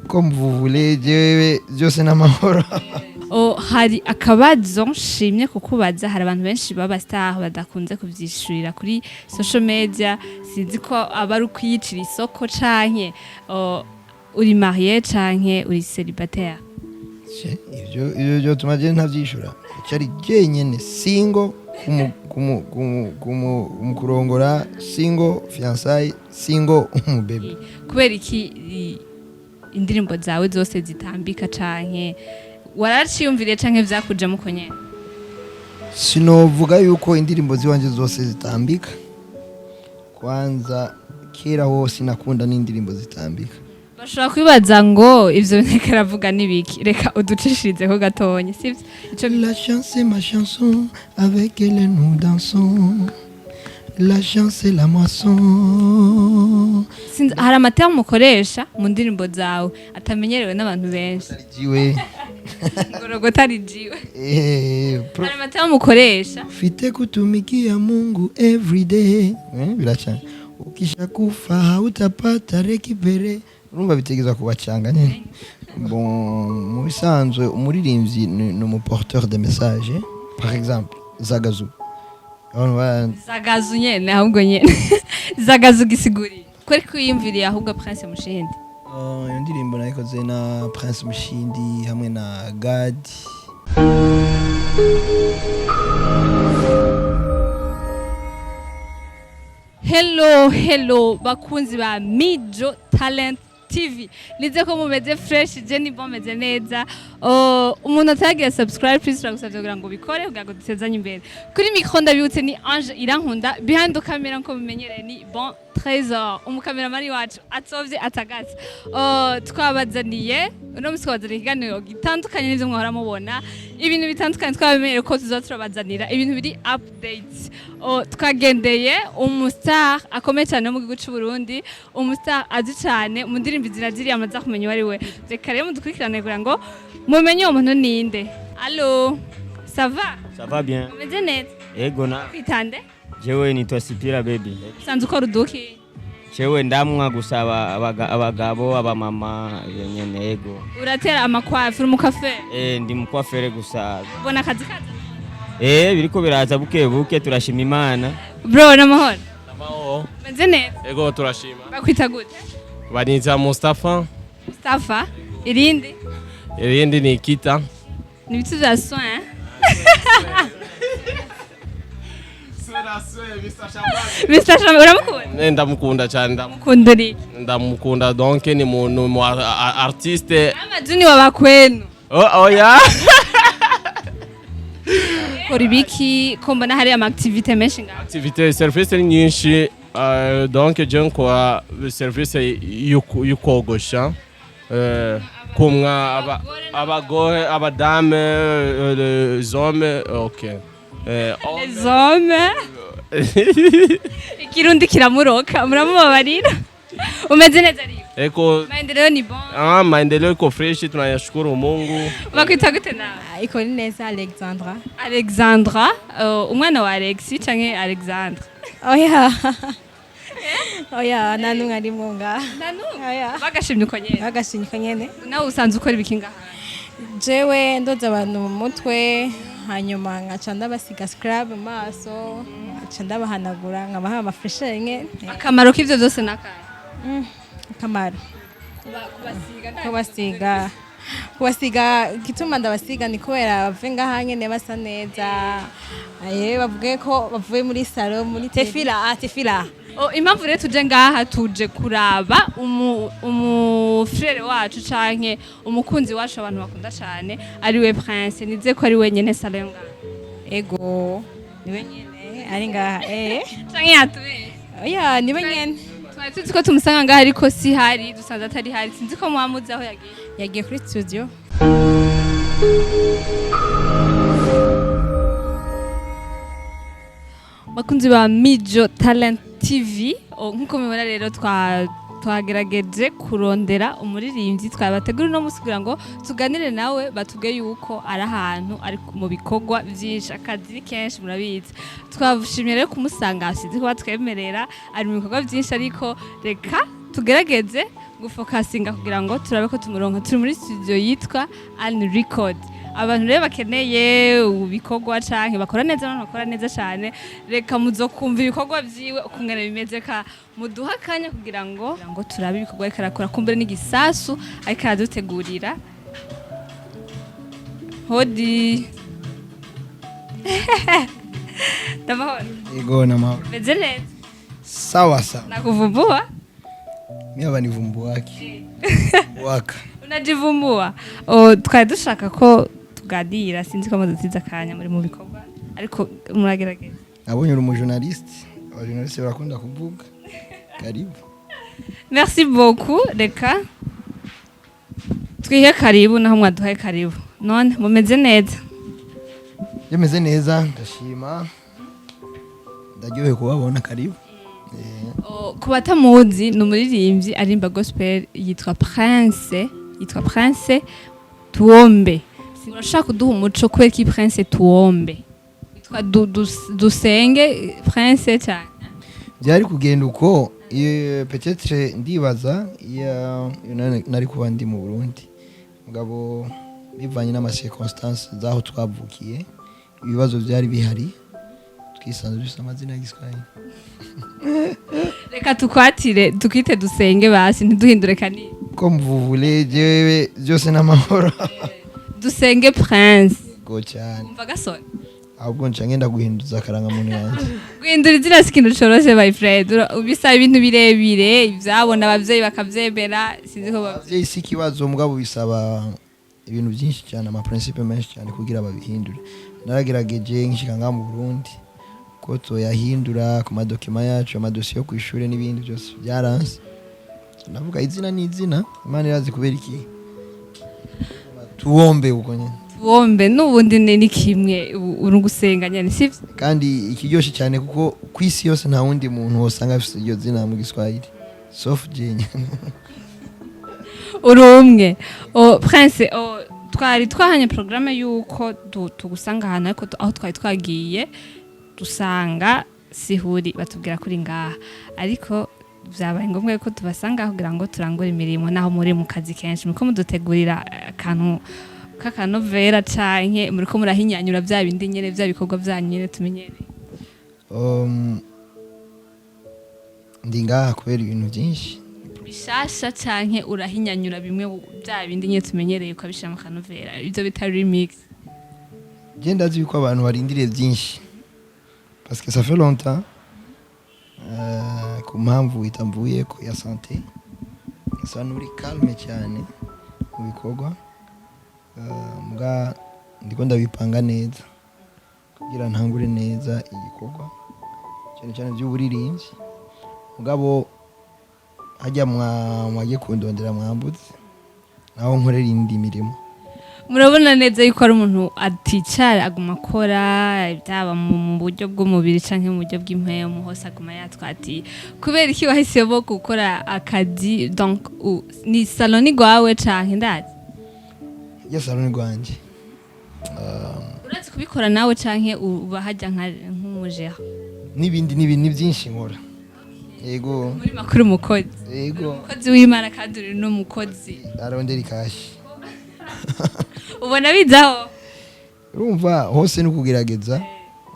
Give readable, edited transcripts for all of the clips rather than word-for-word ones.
comme vous voulez jewe byose n'amahoro. Hari akabazo nshimye kukubaza, hari abantu benshi baba star badakunze kuvyishurira kuri social media, sinzi ko aba ari kwiyicira isoko canke uri marié canke uri célibataire. Ivyo tumaje ntavyishura cyari jenyene single kurongora, single fiançailles, single umubebe. Kubera iki indirimbo zawe zose zitambika canke waraciyumviriye canke vyakuja muko nyene? Sinovuga yuko indirimbo ziwanje zose zitambika, kwanza kera hose nakunda n'indirimbo zitambika. Bashobora kwibaza ngo ivyo ntekera avuga nibiki, reka uducishirizeho gatonye, sivyo? La chance est ma chanson, avec elle nous dansons. La chance est la moisson. Hari amaterme mukoresha mu ndirimbo zawe atamenyerewe n'abantu benshi. Jiwe. Gorogota rijiwe. Hari amaterme mukoresha. Fite kutumikia Mungu every day. Biracha. Ukisha kufa hautapata rekipere. Urumva bitegeza kubacanga nyene. Bon, mu bisanzwe umuririmbyi ni umuporteur de message. Par exemple, Zagazu. Zagazu nyene ahubwo nyene. Zagazu gisiguri. Kweri kwiyumviriye ahubwo Prince Mushindi. Iyo ndirimbo nayikoze na Prince Mushindi hamwe na God. Hello bakunzi ba Mijo Talent TV. Nize ko mumeze fresh, je ni bomeze neza. Umuntu atagiye subscribe, please turagusabye kugira ngo bikore kugira ngo dutezanye imbere. Kuri micro ndabibutse ni Ange Irankunda, behind the camera nko mumenyereye ni Bon Trésor, umukameramani wacu atsovye atagatse. Twabazaniye uno musi twabazaniye ikiganiro gitandukanye n'ivyo mwahora mubona, ibintu bitandukanye twabemereye ko tuzoturabazanira ibintu biri updates. Twagendeye umustar akomeye cyane mu gihugu cy'u Burundi, umustar azi cyane mu ndirimbo ziragiriye amaza kumenya wari we. Reka rero mudukurikirane kugira ngo mumenye uwo muntu ninde. Allo, ça va? Ça va bien. Umeze neza? Ego na. Kwitande? Jewe nitwa Sipira baby. Sanzu ko ruduki? Jewe ndamwa gusaba abagabo abamama nyene ego. Uratera amakwafu mu cafe? Ndi mu coiffeur gusa. Bona akazi kaza? Biriko biraza buke turashima Imana. Bro namahoro. Namahoro. Umeze neza? Ego turashima. Bakwita gute? Baniza Mustafa. Mustafa? Irindi? Irindi ni Kita. Ni bitu vya soin. Mr. Shamba uramukunda? Ndamukunda cyane ndamukunda ri. Ndamukunda donc ni mu artiste. Amajuni wabakwenu. Ya. Kora ibiki ko mbona hari ama activité menshi ngaho? Activité service nyinshi donc je nkora service y'ukogosha. Kumwa abagore abadame les hommes OK. Les hommes. Ikirundi kiramuroka muramubabarira. Umeze neza ari? Eko maendeleo ni bon. Maendeleo iko fresh, tunayashukuru Mungu. Bakwita gute na? Iko ni neza Alexandra. Alexandra, umwana wa Alexi canke Alexandre? Oya nanu ngari munga. Nanu? Oya. Bagashimye uko nyene. Bagashimye uko nyene. Nawe usanze ukora ibiki ngaha? Jewe ndoza abantu mu mutwe, hanyuma ngaca ndabasiga scrub mu maso, ngaca ndabahanagura nkabaha amafresher nke. Akamaro k'ivyo byose nakaye? Akamaro. Kubasiga gituma ndabasiga ni kubera bave ngaha nyene basa neza. Bavuge ko bavuye muri salon muri tefila. Impamvu rero tuje ngaha tuje kuraba umufrere wacu canke umukunzi wacu abantu bakunda cyane ari we Prince. Nize ko ari wenyene salon ngaha. Ego ni wenyene ari ngaha canke yatuye? Oya ni wenyene. Twari tuzi ko tumusanga ngaha ariko si hari, dusanze atari hari. Sinzi ko mwamuzi aho yagiye. Yagiye kuri studio. Bakunzi ba Mijo Talent TV, nkuko mubona rero twagerageje kurondera umuririmbyi twabategura no musugira ngo tuganire nawe batubwiye yuko ari ahantu ari mu bikorwa byinshi, akazi kenshi murabizi. Twashimye rero kumusanga asize ko batwemerera ari mu bikorwa byinshi, ariko reka tugerageze gufokasinga kugira ngo turabe ko tumuronka. Turi muri studio yitwa Record. Abantu rero bakeneye ubikorwa canke bakora neza abantu bakora neza cyane, reka muzokumva ibikorwa vyiwe ukungene bimeze ka muduha kanya kugira ngo turabe ibikorwa ariko arakora, kumbere n'igisasu ariko aradutegurira. Hodi. Ndabona. Yego namahoro. Meze neza. Sawa sawa. Nakuvumbua? Mimi abanivumbuaki. Waka. Unajivumbua. Twari dushaka ko tugadira, sinzi ko mudusiza akanya muri mu bikorwa ariko muragerageza. Abonye uri umujournaliste. Abajournaliste barakunda kuvuga. Karibu. Merci beaucoup. Reka twihe karibu naho mwaduhaye karibu. None mumeze neza? Yemeze neza ndashima. Ndaryohewe kubabona karibu. Ku batamuzi ni umuririmbyi arimba gospel yitwa Prince Tuombe. Urashaka kuduha umuco kubera ki Prince Tuombe? Yitwa dusenge Prince cyane. Byari kugenda uko peut-être ndibaza nari kuba ndi mu Burundi. Mugabo bivanye n'ama circonstances zaho twavukiye, ibibazo byari bihari. Twisanzwe dufite amazina y'Igiswahili. Reka tukwatire tukite dusenge basi ntiduhindure kanini. Comme vous voulez, jewe byose n'amahoro. Dusenge Prince. Go cyane. Umva gasore. Ahubwo nca ngenda guhinduza akaranga muntu yanjye. Guhindura izina sikintu coroshe my friend. Ubisaba ibintu birebire, ivyabona abavyeyi bakavyemera, sinzi ko bavyeyi si kibazo mugabo bisaba ibintu byinshi cyane, ama principe menshi cyane kugira babihindure. Naragerageje nkishika nga mu Burundi ko toyahindura ku madokima yacu, amadosiye yo kwishuri n'ibindi byose byaranse. Navuga izina ni izina, Imana irazi kubera iki. Tuombe uko nyene. Tuombe n'ubundi ni kimwe urugusenga nyane sivyo? Kandi ikiryoshye cyane kuko kwisi yose nta wundi muntu wosanga afite iryo zina mu Giswahili. Sauf Jenya. Urumwe. Prince, twari twahanye programme yuko tugusanga hano ariko aho twari twagiye dusanga sihuri batubwira kuri ngaha, ariko byabaye ngombwa ko tubasanga kugira ngo turangure imirimo naho muri mu kazi kenshi muko mudutegurira akantu kakanovera canke muri ko murahinyanyura bya bindi nyene bya bikorwa byanyene tumenyereye. Ndi ngaha kubera ibintu byinshi bishasha canke urahinyanyura bimwe bya bindi nyene tumenyereye ukabishira mu kanovera, ibyo bita remix. Je ndazi ko abantu barindiriye byinshi parce que ça fait longtemps ku mpamvu itamvuye ko ya santé asa nuri calme cyane mu bikorwa, mbwa ndiko ndabipanga neza kugira ntangure neza igikorwa cyane cyane by'uburirimbyi. Mugabo hajya mwaje kundondera mwambutse naho nkorera indi mirimo. Murabona neza yuko ari umuntu aticara aguma akora byaba mu buryo bw'umubiri canke mu buryo bw'impemu hose aguma yatwati. Kubera iki wahisemo gukora akazi? Donc ni salon igwawe canke ndazi? Ya salon igwanje. Urazi kubikora nawe canke ubahajya nk'umujera? Nibindi byinshi nkora. Yego. Muri makuru mukozi. Yego. Umukozi w'Imana kandi uri no mukozi. Arondera ikashi. Ubona bizaho? Urumva hose no kugerageza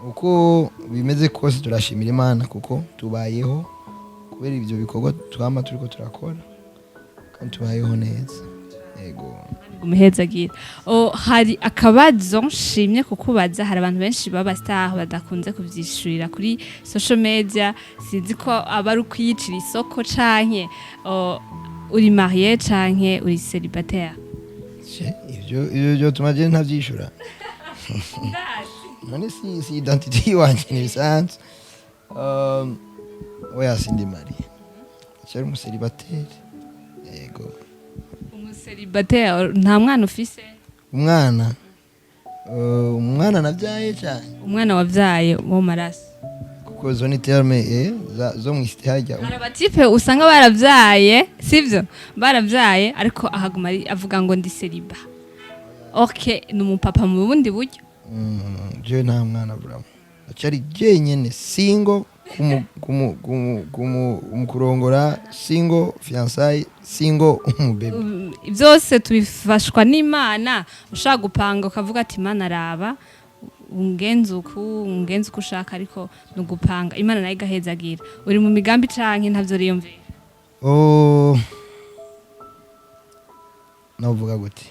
uko bimeze kose turashimira Imana kuko tubayeho kubera ibyo bikorwa twama turiko turakora kandi tubayeho neza. Yego. Umuhezagira. Hari akabazo nshimye kukubaza. Hari abantu benshi baba star badakunze kuvyishurira kuri social media, sinzi ko abari kwiyicira isoko canke uri marié canke uri célibataire. Ibyo tumaje ntavyishura. None si identity wanje ni sans. Oya sindi marié. Cyari umuselibateri. Yego. Umuselibateri nta mwana ufise? Umwana navyaye cyane. Umwana wavyaye mu maraso. Kuko zone terme zo mwiste hajya. Abatipe usanga baravyaye, sivyo? Baravyaye ariko ahaguma avuga ngo ndi celiba. Okay, numupapa mu bundi buryo. Je nta mwana buramo. Acari jenyene single kurongora single fiançailles single umubebe byose tubifashwa n'Imana. Ushaka gupanga ukavuga ati Imana araba ungenze uko ushaka, ariko nugupanga Imana nayo igahezagira. Uri mu migambi canke ntavyo riyumvira? navuga gute,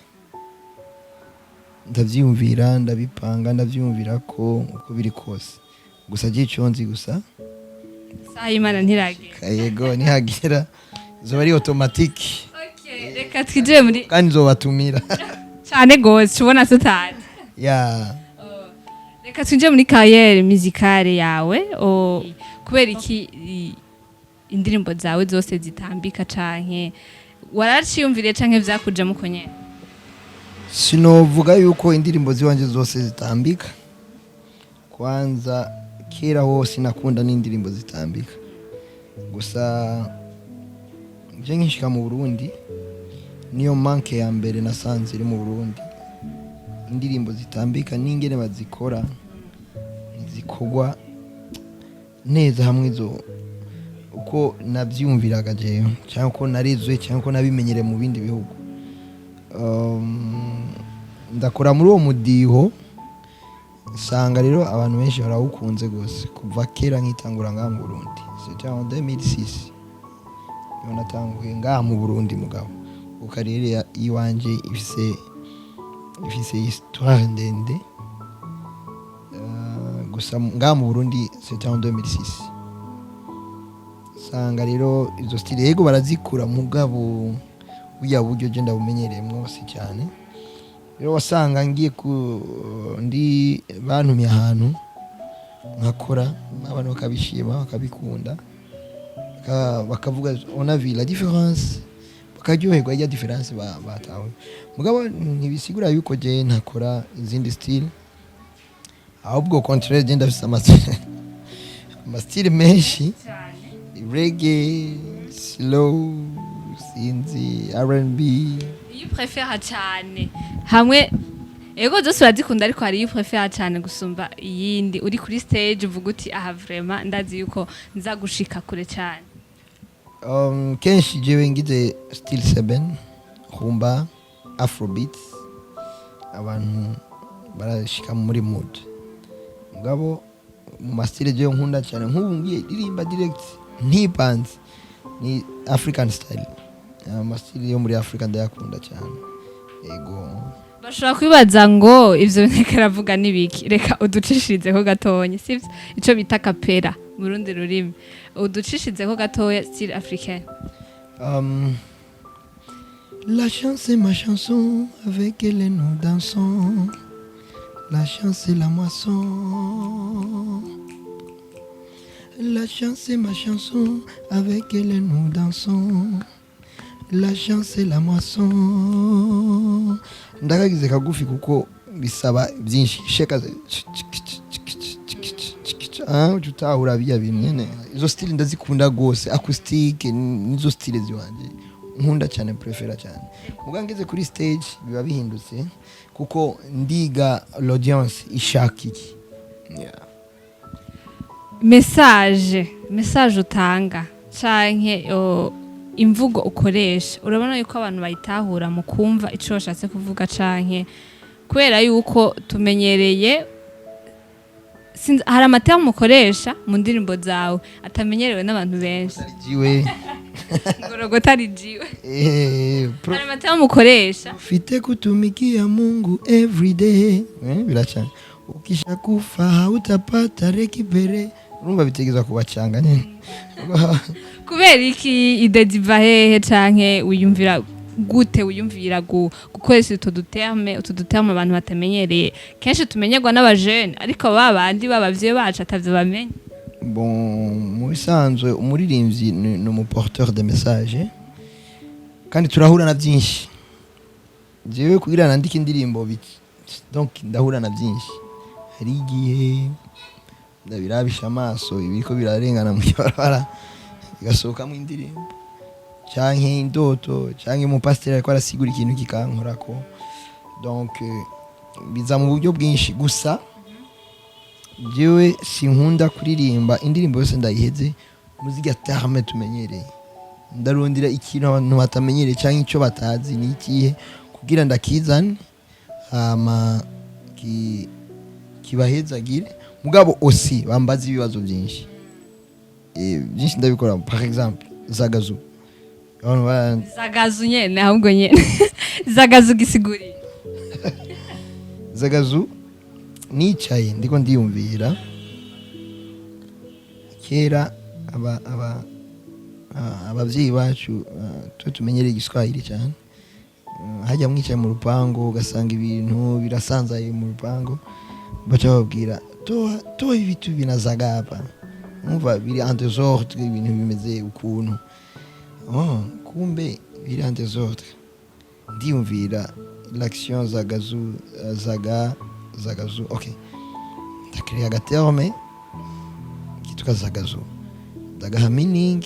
ndavyiyumvira ndabipanga ndavyumvira ko uko biri kose, gusa gico nzi gusa saha Imana ntiragira. yego nihagera zoba ari automatique. Okay, reka twije muri kandi zobatumira cyane gose ubona tutari. Reka twije muri carrière musicale yawe. Kubera iki indirimbo zawe zose zitambika canke waraciyumviriye canke vyakuja muko nyene? Sinovuga yuko indirimbo ziwanje zose zitambika. Kwanza kera hose nakunda n'indirimbo zitambika, gusa je nkishika mu Burundi niyo manke ya mbere nasanze iri mu Burundi. Indirimbo zitambika n'ingene bazikora zikogwa neza hamwe zo uko navyumviraga jewe cyangwa ko narizwe cyangwa ko nabimenyere mu bindi bihugu. Ndakora muri uwo mudiho sanga rero abantu benshi barawukunze gose kuva kera nkitangura ngaha mu Burundi. C'était en 2006 natanguye ngaha mu Burundi mugabo ukarere iwanje ifise histoire ndende. Gusa ngaha mu Burundi c'était en 2006. Sanga rero izo style yego barazikura mugabo uya buryo je ndabumenyereye mwose cyane. Rero wasanga ngiye ndi bantumye ahantu nkakora abantu bakabishima bakabikunda bakavuga on a vu la différence, bakaryoherwa ya différence batawe. Mugabo ntibisigura yuko je ntakora izindi style, ahubwo contraire je ndafise amastyle menshi, reggae, slow, sinzi, R&B. Iyo prefera cyane hamwe ego zose urazikunda, ariko hari iyo prefera cyane gusumba iyindi uri kuri stage uvuga uti aha vraiment ndazi yuko nza gushika kure cyane? Kenshi jewe ngize style 7 rumba afrobeat abantu barashika muri mood. Mugabo mu mastyle je nkunda cyane nk'ubu ngiye dirimba direct ntipanze ni African style. Amastyle yo muri Africa ndayakunda cyane. Ego bashobora kwibaza ngo ivyo binekera avuga nibiki, reka uducishirize ko gatonye sivyo ico bita capella mu rundi rurimi, uducishirize ko gatoya style africain. La chance est ma chanson, avec elle nous dansons. La chance est la moisson. La chance est ma chanson, avec elle nous dansons. La chance est la moisson. Ndakagize kagufi kuko bisaba byinshi sheka utahura biya binene. Izo style ndazikunda gose, acoustic nizo style ziwanje nkunda cyane, prefera cyane. Mugangeze kuri stage biba bihindutse kuko ndiga l'audience ishaka iki. Message utanga canke imvugo ukoresha, urabona yuko abantu bayitahura mu kumva ico washatse kuvuga canke kubera yuko tumenyereye hari amaterme ukoresha mu ndirimbo zawe atamenyerewe n'abantu benshi? Jiwe ngorogotari jiwe. Hari amaterme ukoresha fite kutumikia Mungu every day. Biracana ukisha kufa hautapata rekipere. Urumva bitegeza kubacanga nyene. Kubera iki ide diva hehe canke wiyumvira gute, wiyumvira gukoresha utuduterme abantu batamenyereye? Kenshi tumenyerwa n'abajene, ariko babandi babavye bacu atavyo bamenye. Bon, mu bisanzwe umuririmbyi ni umuporteur de message, kandi turahura na byinshi. Jewe kugira nandika indirimbo biki, donc ndahura na byinshi. Hari igihe ndabirabisha amaso ibiko birarengana mu barabara igasohoka mu indirimbo canke indoto canke mu pasteur ariko arasigura ikintu kikankorako, donc biza mu buryo bwinshi. Gusa jewe sinkunda kuririmba indirimbo yose ndayiheze muziga terme tumenyereye ndarondera ikintu abantu batamenyereye cyangwa icyo batazi ni ikihe kugira ndakizane hama kibahezagire mugabo osi bambaza ibibazo byinshi byinshi ndabikora par exemple zagazu zagazu nyene ahubwo nyene zagazu gisiguri zagazu nicaye ndiko ndiyumvira kera abavyeyi bacu tumenyereye igiswahili cyane hajya mwicaye mu rupango ugasanga ibintu birasanzaye mu rupango baca babwira toa ibitu binazaga hapa umva biri en désordre ibintu bimeze ukuntu kumbe biri en désordre ndiyumvira l'action zagazu okay ndakiriya gaterme kitwa zagazu ndagaha meaning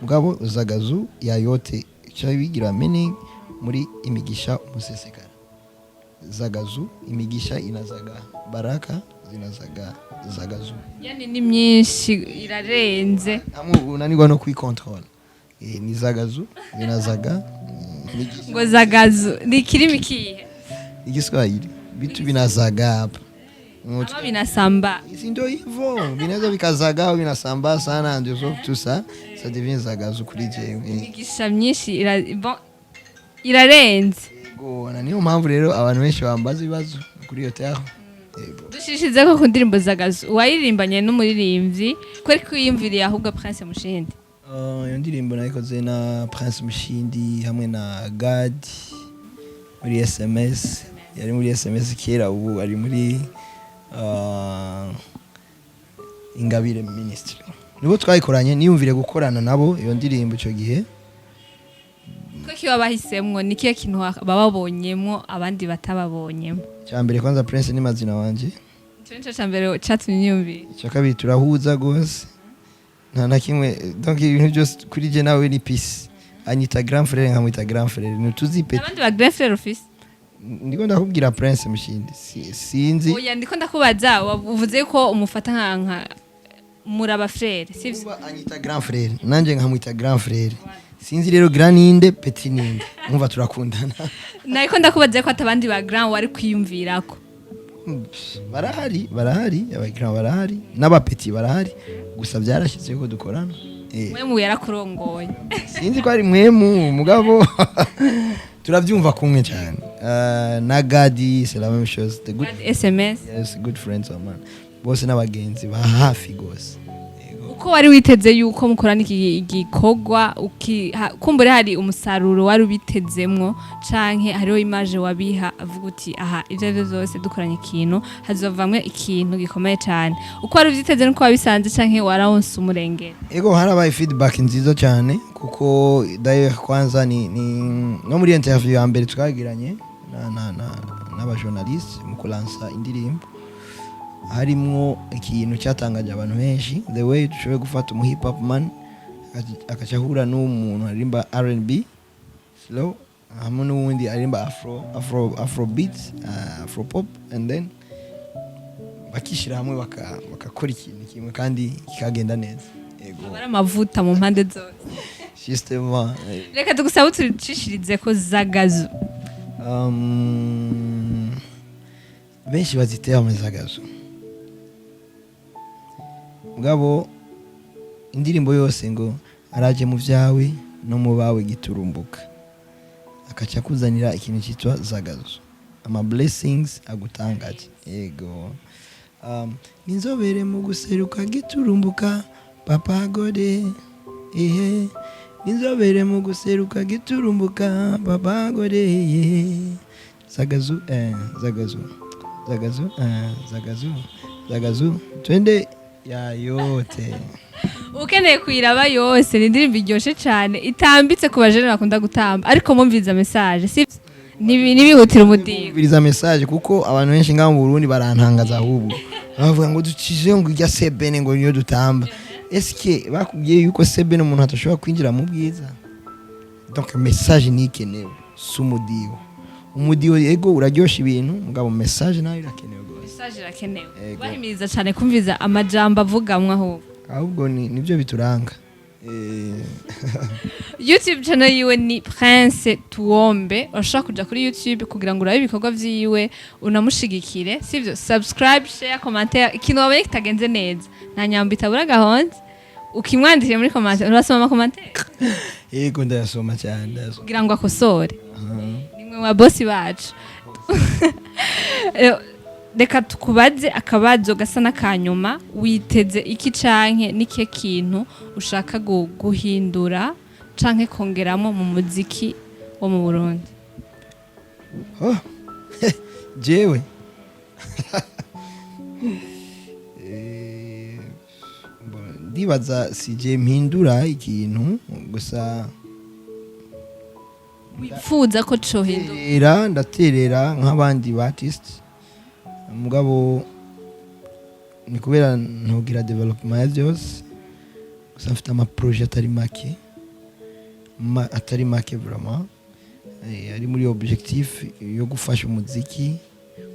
mugabo zagazu yayote cyabigira meaning muri imigisha umusesekara zagazu imigisha inazaga baraka zinazaga zagazu yani ni myinshi irarenze unanirwa no kwikontrola ni zagazu binazaga ngo zagazu ni kirimi kihe igiswahili vitu binazaga hapa ama binasamba si ndio hivyo vinaweza vikazaga au vinasamba sana ndio tout ça ça devient zagazu kuri jewe imigisha myinshi irarenze gona niyo mpamvu rero abantu benshi bambaza ibibazo kuri iyo taho dushishize ko ku ndirimbo zagazu wayirimbanye n'umuririmbyi kwari kwiyumviriye ahubwo Prince Mushindi iyo ndirimbo nayikoze na Prince Mushindi hamwe na God muri SMS yari muri SMS kera ubu ari muri Ingabire Ministry nibo twayikoranye niyumvire gukorana nabo iyo ndirimbo cyo gihe ko kiba bahisemwo ni kiye kintu bababonyemo abandi batababonyemo cyambere kwanza Prince ni mazina wanje cyo cyambere catumye niyumvire cyo kabiri turahuza gose nta kimwe donc ibintu byose kuri je nawe ni peace anyita grand frère nkamwita grand frère ni tuzipete abandi ba grand frère office ndiko ndakubwira Prince Mushindi sinzi oya ndiko ndakubaza uvuze ko umufata nka muraba frère sivyo anyita grand frère nanje nkamwita grand frère sinzi rero grand ninde petit ninde umva turakundana nayiko ndakubaza ko atabandi ba grand wari kwiyumvirako barahari aba grand barahari n'aba petit barahari gusa byarashize ko dukorana mwemu yarakurongoye sinzi ko ari mwemu mugabo turabyumva kumwe cyane na Gadi c'est la même chose the good SMS yes good friends of man bose n'abagenzi ba hafi gose uko wari witeze yuko mukorana iki gikogwa kumbure hari umusaruro wari ubitezemwo canke hariho image wabiha avuga uti aha ivyo byose dukoranye ikintu hazovamwe ikintu gikomeye cyane uko wari uvyiteze nuko wabisanze canke warawonse umurengera ego harabaye feedback nziza cyane kuko d'ailleurs kwanza ni no muri interview ya mbere twagiranye n'aba journaliste mu kulansa indirimbo harimwo ikintu cyatangaje abantu benshi the way tushoboye gufata umu hip hop man akacahura n'umuntu arimba R&B slow hamwe n'uwundi arimba afro beats afro pop and then bakishira hamwe bakakora ikintu kimwe kandi kikagenda neza yego bara amavuta mu mpande zose system reka tugusaba tucishirize ko zagazu benshi bazitera mu zagazu mugabo indirimbo yose ngo araje mu vyawe no mu bawe giturumbuka akaca kuzanira ikintu cyitwa zagazo ama blessings agutangaje yego ninzobere mu guseruka giturumbuka papa gode ninzobere mu guseruka giturumbuka papa gode zagazo zagazo twende ya yote ukeneye kuyiraba yose ni indirimbo iryoshe cyane itambitse ku bajene bakunda gutamba ariko mumviriza message si nibihutira umudiho mumviriza message kuko abantu benshi ngaho mu Burundi barantangaza ahubwo bavuga ngo ducije ngo ijya sebene ngo niyo dutamba eske bakubwiye yuko sebene umuntu atashobora kwinjira mu bwiza donc message ni ikenewe sumudiho umudiho yego uraryosha ibintu mugabo message nayo irakenewe gose message irakenewe Ego. bahimiriza cyane kumviza amajambo avugamwe aho ahubwo nibyo bituranga. YouTube channel yiwe ni Prince Tuombe urashaka kuja kuri YouTube kugira ngo urabe ibikorwa vyiwe unamushigikire sivyo subscribe share commentaire ikintu wabonye kitagenze neza nta nyambo itabura gahonze ukimwandikira muri commentaire urasoma ama commentaire Yego ndayasoma cyane kugira ngo akosore nimwe mu boss bacu reka tukubaze akabazo gasa n'akanyuma witeze iki canke nike kintu ushaka guhindura canke kongeramo mu muziki wo mu Burundi jewe ndibaza sije mpindura ikintu gusa wifuza ko cohindura ndaterera nk'abandi artists mugabo ni kubera ntugira development ya byose gusa mfite ama projet atari make vraiment ari muri objectif yo gufasha umuziki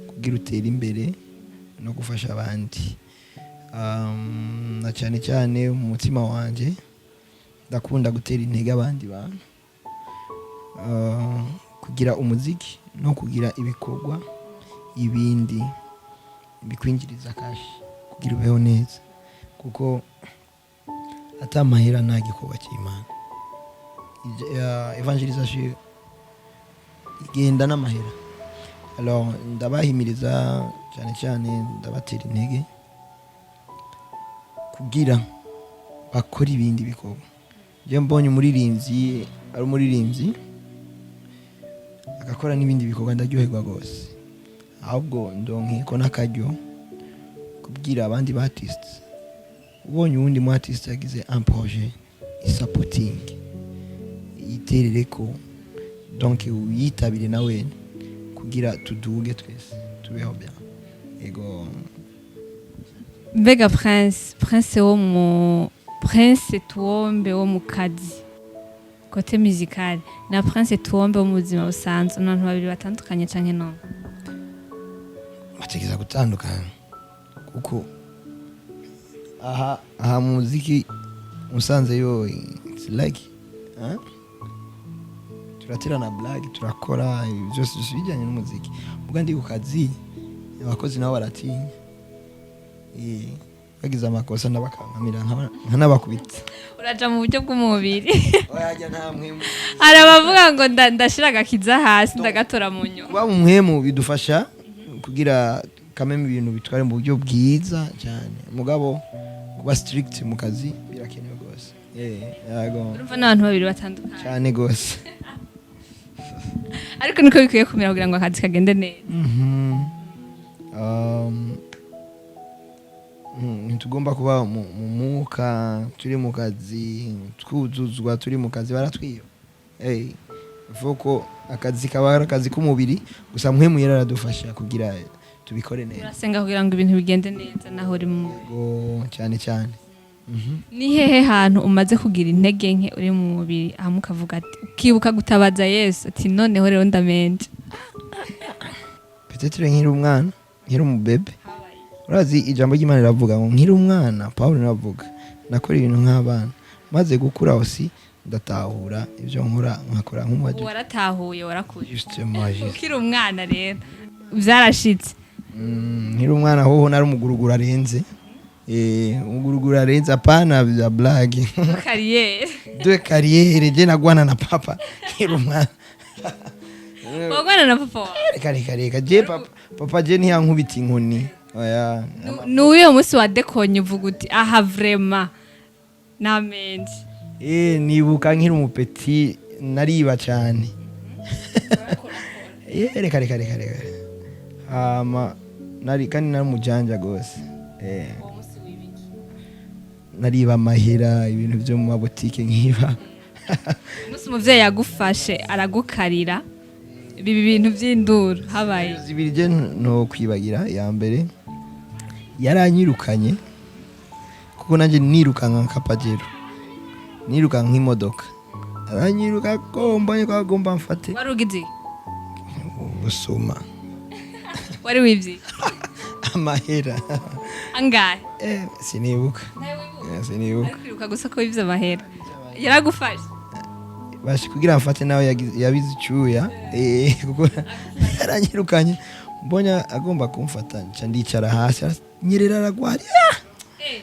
kugira utera imbere no gufasha abandi na cyane cyane mu mutima wanje ndakunda gutera intege abandi bantu kugira umuziki no kugira ibikorwa ibindi bikwinjiriza kashi kugira ubeho neza kuko atamahera nta gikorwa cy'Imana evangelisation igenda n'amahera alors ndabahimiriza cyane cyane ndabatera intege kugira bakora ibindi bikorwa je mbonye umuririmbyi ari umuririmbyi agakora n'ibindi bikorwa ndaryoherwa gose ahubwo ndonke ko nakaryo kubwira abandi artists ubonye uwundi mu artist yagize un projet supporting iterereko donc uyitabire nawe kugira tuduge twese tubeho bien ego mbega Prince Tuombe wo mu kazi kote musical na Prince Tuombe wo mu buzima busanzwe n'abantu babiri batandukanye canke no bategeza gutandukana kuko aha muziki musanze yo it's like turaterana blague turakora byose bijyanye n'umuziki ubwo ndi ku kazi abakozi nabo baratinya bagize amakosa ndabakankamira nkanabakubita uraja mu buryo bw'umubiri oyajya nta mwemu hari abavuga ngo ndashira agakiza hasi ndagatora mu nyuma kuba mu mwemu bidufasha kugira kameme ibintu bitware mu buryo bwiza cyane mugabo kuba strict mu kazi birakenewe gose yego urumva n'abantu babiri batandukanye cyane gose ariko niko bikwiye kumera kugira ngo akazi kagende neza ntitugomba kuba mu mwuka turi mu kazi twuzuzwa turi mu kazi baratwiyo vuko akazi kaba akazi k'umubiri gusa mwemu yaradufasha kugira tubikore neza urasenga kugira ngo ibintu bigende neza naho uri mu cyane cyane ni hehe hantu umaze kugira intege nke uri mu mubiri hamwe ukavuga ati ukibuka gutabaza Yesu ati noneho rero ndamenje peut-être nkiri umwana nkiri umubebe urazi ijambo ry'Imana riravuga ngo nkiri umwana Paulo navuga nakora ibintu nk'abana maze gukura osi ndatahura ibyo nkora nkakora nk'umuhaje waratahuye warakuye justement ukiri umwana rero byarashitse nkiri umwana hoho nari umuguruguru arenze umuguruguru arenze apana bya blague carrière de carrière je nagwana na papa nkiri umwana wagwana na papa reka je papa je ntiyankubita inkoni oya n'uyo munsi wa dekonye uvuga uti aha vraiment namenje nibuka nkiri umupeti nariba cyane reka nari kandi nari umujanja gose nariba amahera ibintu byo mu mabotike nkiba umunsi umuvyeyi yagufashe aragukarira ibi bintu by'induru habaye zibiri je no kwibagira ya mbere yaranyirukanye kuko nanje nirukanka nk'akapajero nirukanka nk'imodoka aranyiruka ko mbonye ko agomba mfate warugize ubusuma wari wivye amahera angahe sinibuka sinibuka kwiruka gusa ko ivyo amahera yaragufashe bashi kugira mfate nawe yabize icyuya kuko yaranyirukanye mbona agomba kumfata nca ndicara hasi nyerera aragwari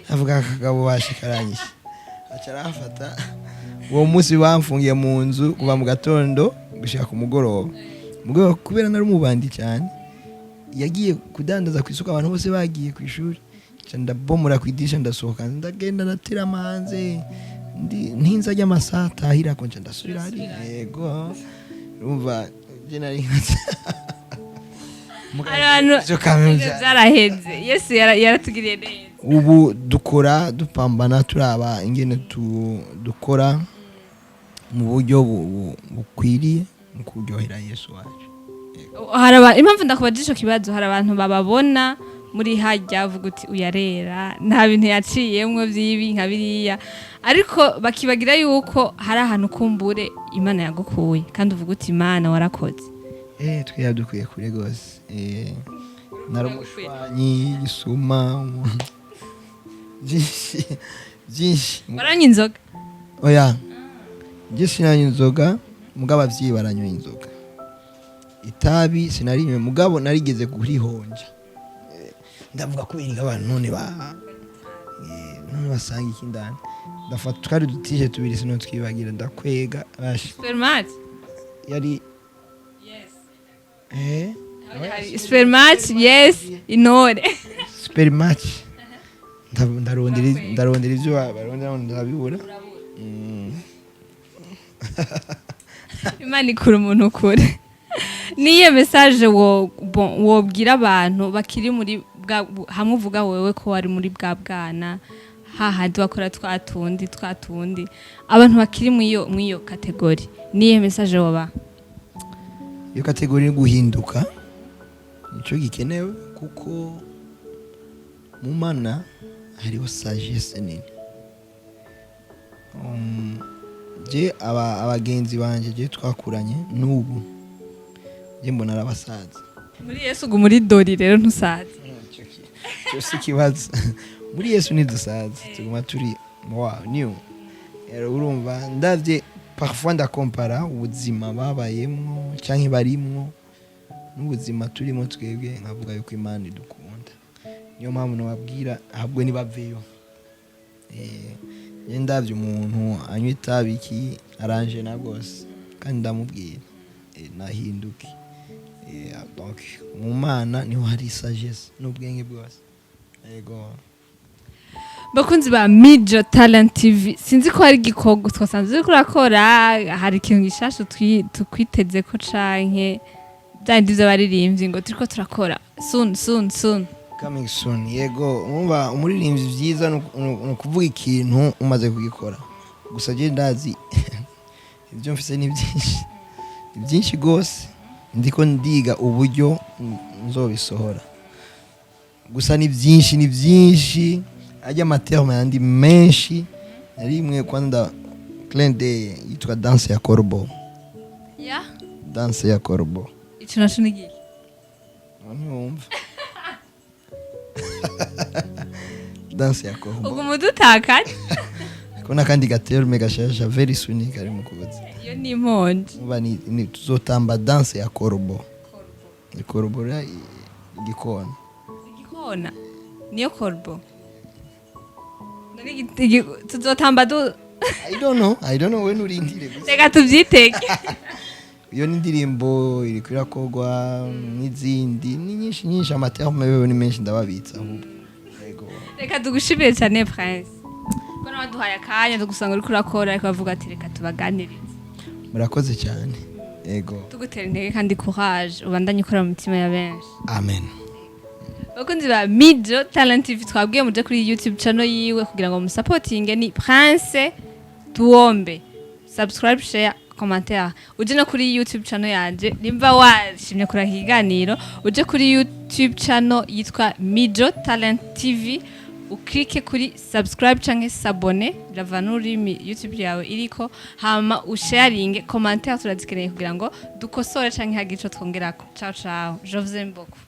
avuga akagabo bashikaranyishe acara afata uwo munsi bamfungiye mu nzu kuva mu gatondo gushika ku mugoroba kubera nari umubandi cyane yagiye kudandaza ku isoko abantu bose bagiye ku ishuri nca ndabomora ku idisha ndasohoka ndagenda natira amanze ntinza ry'amasaha atahira ko nca ndasubira hari yego urumva je nari zaraheze Yesu yaratugiriye neza ubu dukora dupambana turaba ingene dukora mu buryo bukwiriye mu kuryohera Yesu wacu impamvu ndakubajisha kibazo hari abantu bababona muri hajya avuga uti uyarera nta bintu yaciyemwo by'ibi nka biriya ariko bakibagira yuko hari ahantu kumbure Imana yagukuye kandi uvuga uti Imana warakoze twe dukwiye kure gose narumushwanyi gisuma byinshi baranye inzoga oya sinanywa inzoga mugabo abavyeyi baranywa inzoga itabi sinarinywe mugabo narigeze kurihonja ndavuga kubera abantu none basanga ikindani ndafata twari dutije tubiri sino twibagira ndakwega supermatch yari supermatch yes intore supermatch ndarondera ivyo barondera ndabibura Imana ikura umuntu kure niye message wobwira abantu bakiri muri hamwe uvuga wewe ko wari muri bwa bwana hahandi bakora twatundi abantu bakiri mwiyo kategori niye message woba iyo kategori ni guhinduka nico gikenewe kuko mu mana hariho sagesse nini je abagenzi banje je twakuranye n'ubu je mbona arabasaza muri Yesu muri dori rero ntusaza cyose kibazo muri Yesu ni dusaza tuguma turi new urumva ndavye parfois ndakompara ubuzima babayemwo canke barimwo n'ubuzima turimo twebwe nkavuga yuko Imana idukunda niyo mpamvu nababwira ahubwo nibaveyo ndavye umuntu anywa itabi iki aranje na gose kandi ndamubwira nahinduke donc mu Mana niho hari sagesse n'ubwenge bwose yego bakunzi ba Mijo Talent TV sinzi ko hari gikogo twasanzwe kurakora hari ikintu gishasha tukwiteze ko canke byandi byo baririmbyi ngo turiko turakora soon coming soon yego umva umuririmbyi byiza no kuvuga ikintu umaze kugikora gusa je ndazi ibyo mfise ni byinshi gose ndiko ndiga uburyo nzobisohora gusa ni byinshi ajya amaterme yandi menshi rimwe kwanda clin d'œil yitwa danse ya corbeau danse ya corbeau ico naco nigi umva danse ya corbeau ubwo mudutakanye kona kandi gaterme gashasha very soon kari mu kubuza iyo ni imponje uba ni tuzotamba danse ya corbeau ni corbeau ya igikona niyo corbeau tuzotamba I don't know when urindire reka tubyitege iyo ni indirimbo iri kwirakorwa n'izindi ni nyinshi amaterme yewe ni menshi ndababitsa ahubwo reka tugushimire cyane Prince ko nabaduhaye akanya tugusanga uri kurakora ariko bavuga ati reka tubaganirize murakoze cyane yego tugutera intege kandi courage ubandanye ukora mu mitima ya benshi amen bakunzi ba Mijo Talent TV twabwiye muje kuri YouTube channel yiwe kugira ngo musupportinge ni Prince Tuombe subscribe share commentaire uje no kuri YouTube channel yanje nimba washimye kuri higaniro uje kuri YouTube channel yitwa Mijo Talent TV uklike kuri subscribe canke s'abonner lavanuri YouTube yawe iriko hama usharinge commentaire turazikeneye kugira ngo dukosore canke hagico twongerako ciao je vous aime beaucoup